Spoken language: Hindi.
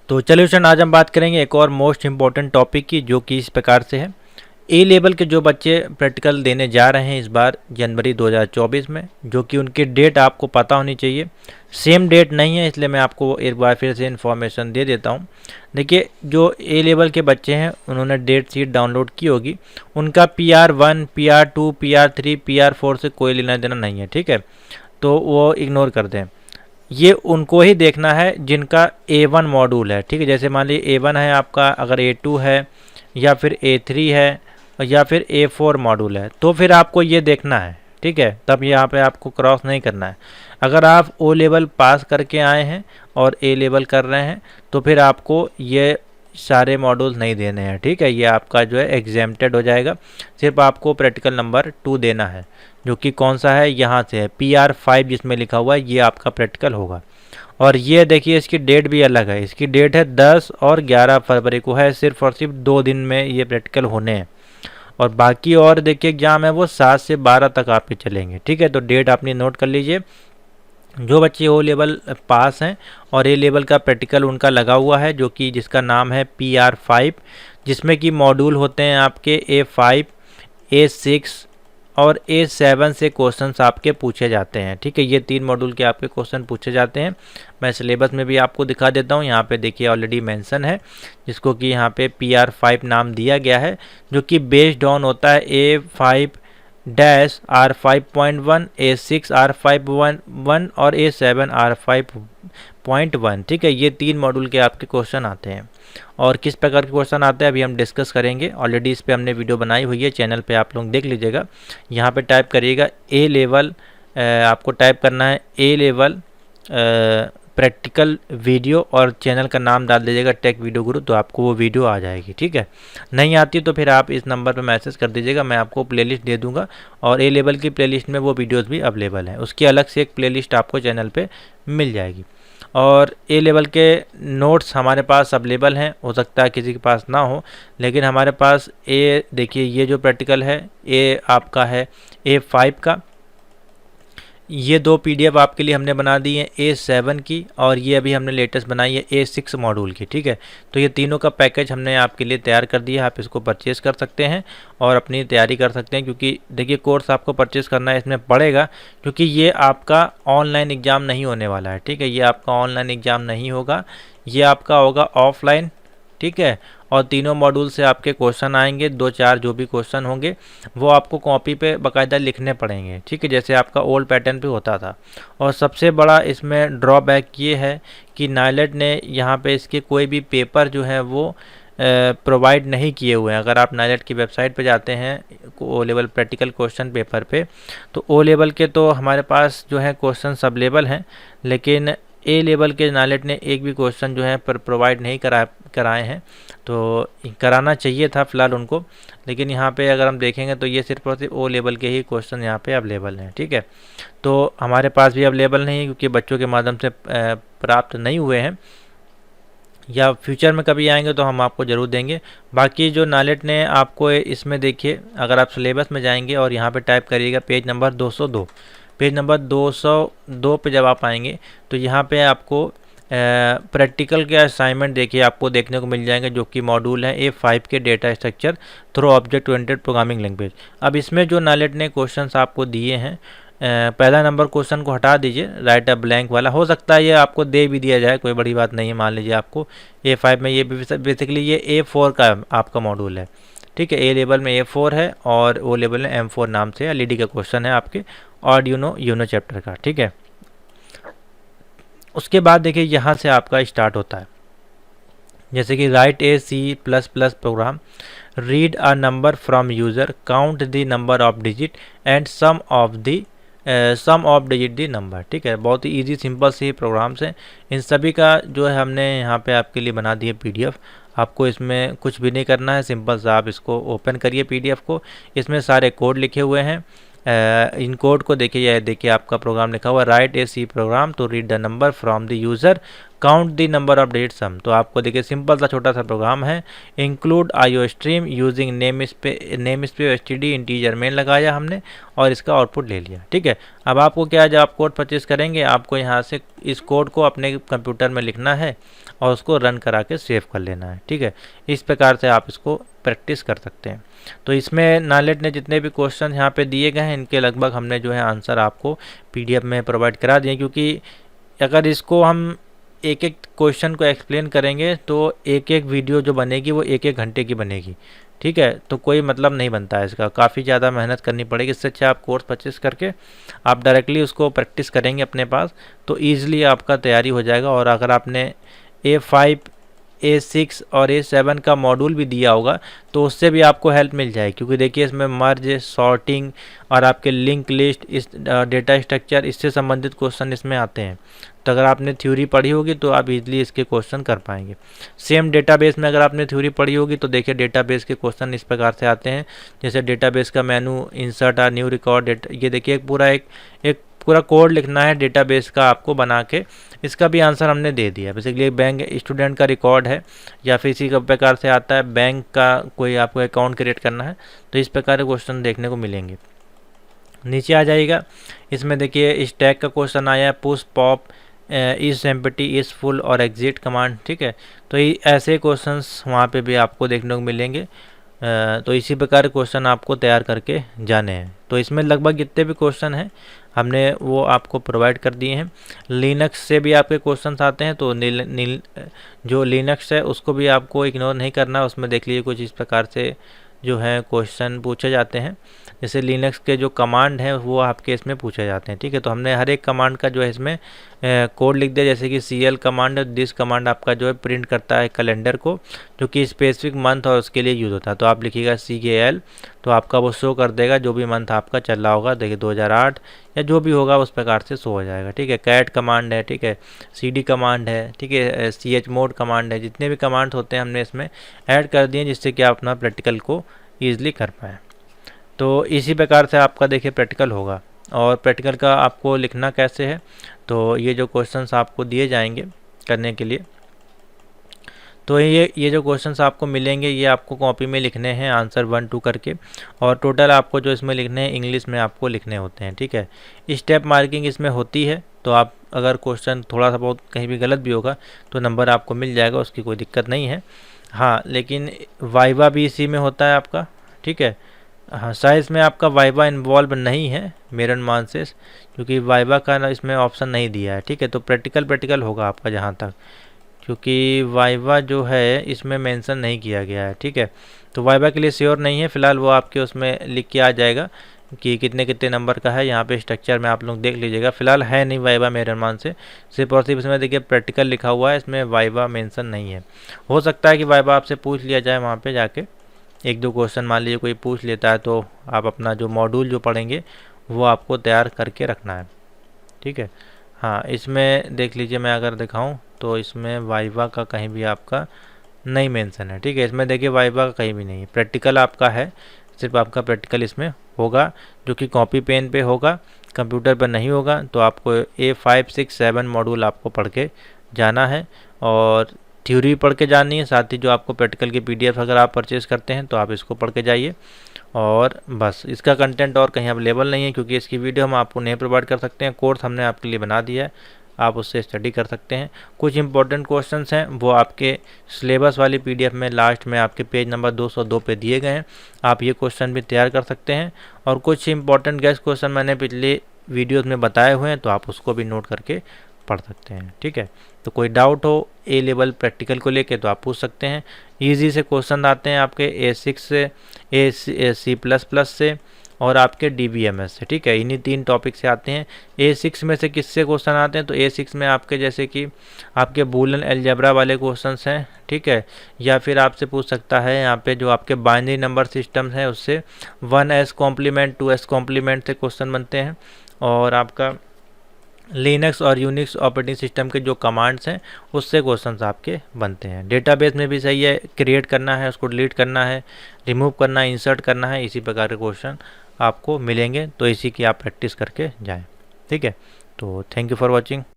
तो चलिए स्टूडेंट, आज हम बात करेंगे एक और मोस्ट इम्पॉर्टेंट टॉपिक की, जो कि इस प्रकार से है। ए लेवल के जो बच्चे प्रैक्टिकल देने जा रहे हैं इस बार जनवरी 2024 में, जो कि उनकी डेट आपको पता होनी चाहिए। सेम डेट नहीं है, इसलिए मैं आपको एक बार फिर से इन्फॉर्मेशन दे देता हूं। देखिए, जो ए लेवल के बच्चे हैं उन्होंने डेट शीट डाउनलोड की होगी। उनका PR1, PR2, PR3, PR4 से कोई लेना देना नहीं है, ठीक है। तो वो इग्नोर कर दें। ये उनको ही देखना है जिनका A1 मॉड्यूल है, ठीक है। जैसे मान लीजिए A1 है आपका, अगर A2 है या फिर A3 है या फिर A4 मॉड्यूल है, तो फिर आपको ये देखना है, ठीक है। तब यहाँ पे आपको क्रॉस नहीं करना है। अगर आप O लेवल पास करके आए हैं और A लेवल कर रहे हैं, तो फिर आपको ये सारे मॉड्यूल नहीं देने हैं, ठीक है। ये आपका जो है एग्जेम्प्टेड हो जाएगा। सिर्फ आपको प्रैक्टिकल नंबर 2 देना है, जो कि कौन सा है, यहाँ से है PR5 जिसमें लिखा हुआ है, ये आपका प्रैक्टिकल होगा। और ये देखिए, इसकी डेट भी अलग है। इसकी डेट है 10 और 11 फरवरी को है। सिर्फ और सिर्फ 2 दिन में ये प्रैक्टिकल होने हैं। और बाकी और देखिए एग्जाम है वो 7 से 12 तक आपके चलेंगे, ठीक है। तो डेट आपने नोट कर लीजिए। जो बच्चे O लेवल पास हैं और A लेवल का प्रैक्टिकल उनका लगा हुआ है, जो कि जिसका नाम है PR5, जिसमें कि मॉड्यूल होते हैं आपके A5, A6 और A7 से क्वेश्चंस आपके पूछे जाते हैं, ठीक है। ये 3 मॉड्यूल के आपके क्वेश्चन पूछे जाते हैं। मैं सिलेबस में भी आपको दिखा देता हूँ। यहाँ पे देखिए ऑलरेडी मेंशन है, जिसको कि यहाँ पे PR5 नाम दिया गया है, जो कि बेस्ड ऑन होता है A5-R5.1, A6 R5.1 और A7 R5.1, ठीक है। ये 3 मॉड्यूल के आपके क्वेश्चन आते हैं। और किस प्रकार के क्वेश्चन आते हैं अभी हम डिस्कस करेंगे। ऑलरेडी इस पे हमने वीडियो बनाई हुई है, चैनल पे आप लोग देख लीजिएगा। यहाँ पे टाइप करिएगा A लेवल, आपको टाइप करना है A लेवल प्रैक्टिकल वीडियो, और चैनल का नाम डाल दीजिएगा टेक वीडियो गुरु, तो आपको वो वीडियो आ जाएगी, ठीक है। नहीं आती तो फिर आप इस नंबर पर मैसेज कर दीजिएगा, मैं आपको प्लेलिस्ट दे दूंगा। और A लेवल की प्लेलिस्ट में वो वीडियोस भी अवेलेबल हैं। उसकी अलग से एक प्लेलिस्ट आपको चैनल पे मिल जाएगी। और A लेवल के नोट्स हमारे पास अवेलेबल हैं। हो सकता है किसी के पास ना हो, लेकिन हमारे पास देखिए, ये जो प्रैक्टिकल है A आपका है A5 का। ये 2 PDF आपके लिए हमने बना दी है A7 की, और ये अभी हमने लेटेस्ट बनाई है A6 मॉड्यूल की, ठीक है। तो ये तीनों का पैकेज हमने आपके लिए तैयार कर दिया है। आप इसको परचेज़ कर सकते हैं और अपनी तैयारी कर सकते हैं, क्योंकि देखिए कोर्स आपको परचेज़ करना है, इसमें पड़ेगा, क्योंकि ये आपका ऑनलाइन एग्ज़ाम नहीं होने वाला है, ठीक है। ये आपका ऑनलाइन एग्ज़ाम नहीं होगा, ये आपका होगा ऑफलाइन, ठीक है। और तीनों मॉड्यूल से आपके क्वेश्चन आएंगे, 2-4 जो भी क्वेश्चन होंगे वो आपको कॉपी पे बाकायदा लिखने पड़ेंगे, ठीक है, जैसे आपका ओल्ड पैटर्न पे होता था। और सबसे बड़ा इसमें ड्रॉबैक ये है कि नाइलेट ने यहाँ पे इसके कोई भी पेपर जो है वो प्रोवाइड नहीं किए हुए हैं। अगर आप नाइलेट की वेबसाइट पे जाते हैं O level practical question paper पे, तो O लेवल के तो हमारे पास जो है क्वेश्चन अवेलेबल हैं, लेकिन A लेवल के नाइलेट ने एक भी क्वेश्चन जो है प्रोवाइड नहीं कराए हैं। तो कराना चाहिए था फ़िलहाल उनको, लेकिन यहाँ पे अगर हम देखेंगे तो ये सिर्फ और सिर्फ O लेवल के ही क्वेश्चन यहाँ पे अवेलेबल हैं, ठीक है। तो हमारे पास भी अवेलेबल नहीं है, क्योंकि बच्चों के माध्यम से प्राप्त नहीं हुए हैं, या फ्यूचर में कभी आएंगे तो हम आपको ज़रूर देंगे। बाकी जो नाइलेट ने आपको इसमें देखिए, अगर आप सिलेबस में जाएंगे और यहाँ पे टाइप करिएगा पेज नंबर 202, पेज नंबर 202 पे जब आप आएंगे तो यहाँ पे आपको प्रैक्टिकल के असाइनमेंट देखिए आपको देखने को मिल जाएंगे, जो कि मॉड्यूल है A5 के data structure through object oriented programming language. अब इसमें जो नाइलेट ने क्वेश्चंस आपको दिए हैं, पहला नंबर क्वेश्चन को हटा दीजिए, राइट अ ब्लैंक वाला। हो सकता है ये आपको दे भी दिया जाए, कोई बड़ी बात नहीं है। मान लीजिए आपको A5 में, ये बेसिकली ये A4 का आपका मॉड्यूल है, ठीक है। A लेवल में A4 है और O लेवल में M4 नाम से LED का क्वेश्चन है आपके आर्डिनो यूनो चैप्टर का, ठीक है। उसके बाद देखिए यहाँ से आपका स्टार्ट होता है, जैसे कि write a C++ program, read a number from user, count the number of digit and sum of digit the number, ठीक है। बहुत ही इजी सिंपल से प्रोग्राम्स हैं। इन सभी का जो है हमने यहाँ पे आपके लिए बना दी है PDF। आपको इसमें कुछ भी नहीं करना है, सिंपल सा आप इसको ओपन करिए PDF को। इसमें सारे कोड लिखे हुए हैं। इन कोड को देखिए, यह देखिए आपका प्रोग्राम लिखा हुआ है, write a C program to read the number from the user, count the number of digit sum. तो आपको देखिए सिंपल सा छोटा सा प्रोग्राम है, include IO stream using namespace STD integer main लगाया हमने और इसका आउटपुट ले लिया। ठीक है, अब आपको क्या है, जब आप कोड परचेज करेंगे आपको यहाँ से इस कोड को अपने कंप्यूटर में लिखना है और उसको रन करा के सेव कर लेना है। ठीक है, इस प्रकार से आप इसको प्रैक्टिस कर सकते हैं। तो इसमें नालेट ने जितने भी क्वेश्चन यहाँ पे दिए गए हैं इनके लगभग हमने जो है आंसर आपको पीडीएफ में प्रोवाइड करा दिए, क्योंकि अगर इसको हम एक एक क्वेश्चन को एक्सप्लेन करेंगे तो एक एक वीडियो जो बनेगी वो एक एक घंटे की बनेगी। ठीक है, तो कोई मतलब नहीं बनता है इसका, काफ़ी ज़्यादा मेहनत करनी पड़ेगी। इससे अच्छा आप कोर्स परचेस करके आप डायरेक्टली उसको प्रैक्टिस करेंगे अपने पास तो ईज़िली आपका तैयारी हो जाएगा। और अगर आपने A5 A6 और A7 का मॉड्यूल भी दिया होगा तो उससे भी आपको हेल्प मिल जाएगी, क्योंकि देखिए इसमें मर्ज, सॉर्टिंग और आपके लिंक लिस्ट, इस डेटा स्ट्रक्चर, इससे संबंधित क्वेश्चन इसमें आते हैं। तो अगर आपने थ्योरी पढ़ी होगी तो आप इजीली इसके क्वेश्चन कर पाएंगे। सेम डेटाबेस में अगर आपने थ्योरी पढ़ी होगी तो देखिए डेटाबेस के क्वेश्चन इस प्रकार से आते हैं, जैसे डेटाबेस का मेनू, इंसर्ट और न्यू रिकॉर्ड। ये देखिए एक पूरा कोड लिखना है डेटाबेस का आपको बना के, इसका भी आंसर हमने दे दिया। बेसिकली बैंक स्टूडेंट का रिकॉर्ड है या फिर इसी प्रकार से आता है बैंक का कोई आपको अकाउंट क्रिएट करना है, तो इस प्रकार के क्वेश्चन देखने को मिलेंगे। नीचे आ जाएगा, इसमें देखिए स्टैक का क्वेश्चन आया है, push pop, is empty, is full और एग्जिट कमांड। ठीक है, तो ऐसे क्वेश्चंस वहाँ पे भी आपको देखने को मिलेंगे। तो इसी प्रकार क्वेश्चन आपको तैयार करके जाने हैं। तो इसमें लगभग जितने भी क्वेश्चन हैं हमने वो आपको प्रोवाइड कर दिए हैं। लिनक्स से भी आपके क्वेश्चंस आते हैं, तो जो लिनक्स है उसको भी आपको इग्नोर नहीं करना। उसमें देख लीजिए कुछ इस प्रकार से जो है क्वेश्चन पूछे जाते हैं, जैसे लिनक्स के जो कमांड हैं वो आपके इसमें पूछे जाते हैं। ठीक है, तो हमने हर एक कमांड का जो है इसमें कोड लिख दिया, जैसे कि CL कमांड, दिस कमांड आपका जो है प्रिंट करता है कैलेंडर को, जो कि स्पेसिफिक मंथ और उसके लिए यूज़ होता है। तो आप लिखिएगा CAL, तो आपका वो शो कर देगा जो भी मंथ आपका चल रहा होगा, देखिए 2008 या जो भी होगा उस प्रकार से शो हो जाएगा। ठीक है, कैट कमांड है, ठीक है, CD कमांड है, ठीक है, chmod कमांड है, जितने भी कमांड होते हैं हमने इसमें ऐड कर दिए जिससे कि आप अपना प्रैक्टिकल को ईजिली कर पाएँ। तो इसी प्रकार से आपका देखिए प्रैक्टिकल होगा। और प्रैक्टिकल का आपको लिखना कैसे है, तो ये जो क्वेश्चंस आपको दिए जाएंगे करने के लिए, तो ये जो क्वेश्चंस आपको मिलेंगे ये आपको कॉपी में लिखने हैं आंसर 1 2 करके, और टोटल आपको जो इसमें लिखने हैं इंग्लिश में आपको लिखने होते हैं। ठीक है, स्टेप मार्किंग इसमें होती है, तो आप अगर क्वेश्चन थोड़ा सा बहुत कहीं भी गलत भी होगा तो नंबर आपको मिल जाएगा, उसकी कोई दिक्कत नहीं है। हाँ, लेकिन वाइवा भी इसी में होता है आपका। ठीक है, हाँ, साइंस में आपका वाइवा इन्वॉल्व नहीं है मेरे अनुमान से, क्योंकि वाइवा का इसमें ऑप्शन नहीं दिया है। ठीक है, तो प्रैक्टिकल होगा आपका जहाँ तक, क्योंकि वाइवा जो है इसमें मेंशन नहीं किया गया है। ठीक है, तो वाइवा के लिए श्योर नहीं है फिलहाल, वो आपके उसमें लिख के आ जाएगा कि कितने कितने नंबर का है। यहाँ पे स्ट्रक्चर में आप लोग देख लीजिएगा, फिलहाल है नहीं वाइवा मेरे अनुमान से, सिर्फ और सिर्फ इसमें देखिए प्रैक्टिकल लिखा हुआ है, इसमें वाइवा मेंशन नहीं है। हो सकता है कि वाइवा आपसे पूछ लिया जाए वहाँ पे जाके, एक दो क्वेश्चन मान लीजिए कोई पूछ लेता है, तो आप अपना जो मॉड्यूल जो पढ़ेंगे वो आपको तैयार करके रखना है। ठीक है, हाँ, इसमें देख लीजिए, मैं अगर दिखाऊं तो इसमें वाइवा का कहीं भी आपका नहीं मेंशन है। ठीक है, इसमें देखिए वाइवा का कहीं भी नहीं है, प्रैक्टिकल आपका है, सिर्फ आपका प्रैक्टिकल इसमें होगा जो कि कॉपी पेन पे होगा, कंप्यूटर पर नहीं होगा। तो आपको A5 6 7 मॉड्यूल आपको पढ़ के जाना है और थ्योरी पढ़ के जानी है, साथ ही जो आपको प्रैक्टिकल की PDF अगर आप परचेज़ करते हैं तो आप इसको पढ़ के जाइए। और बस, इसका कंटेंट और कहीं अवेलेबल नहीं है, क्योंकि इसकी वीडियो हम आपको नहीं प्रोवाइड कर सकते हैं, कोर्स हमने आपके लिए बना दिया है, आप उससे स्टडी कर सकते हैं। कुछ इंपॉर्टेंट क्वेश्चंस हैं वो आपके सिलेबस वाली PDF में लास्ट में आपके पेज नंबर 202 पे दिए गए हैं, आप ये क्वेश्चन भी तैयार कर सकते हैं। और कुछ इंपॉर्टेंट गेस्ट क्वेश्चन मैंने पिछले वीडियोज़ में बताए हुए हैं, तो आप उसको भी नोट करके पढ़ सकते हैं। ठीक है, तो कोई डाउट हो A लेवल प्रैक्टिकल को लेके तो आप पूछ सकते हैं। ईजी से क्वेश्चन आते हैं आपके A6 से, C++ से और आपके DBMS से। ठीक है, इन्हीं 3 टॉपिक से आते हैं। A6 में से किससे क्वेश्चन आते हैं, तो A6 में आपके जैसे कि आपके बूलियन अलजेब्रा वाले क्वेश्चंस हैं। ठीक है, या फिर आपसे पूछ सकता है यहाँ पे जो आपके बाइनरी नंबर सिस्टम है उससे 1s कॉम्प्लीमेंट 2s कॉम्प्लीमेंट से क्वेश्चन बनते हैं। और आपका लिनक्स और यूनिक्स ऑपरेटिंग सिस्टम के जो कमांड्स हैं उससे क्वेश्चंस आपके बनते हैं। डेटाबेस में भी सही है, क्रिएट करना है, उसको डिलीट करना है, रिमूव करना है, इंसर्ट करना है, इसी प्रकार के क्वेश्चन आपको मिलेंगे, तो इसी की आप प्रैक्टिस करके जाएं। ठीक है, तो थैंक यू फॉर वॉचिंग।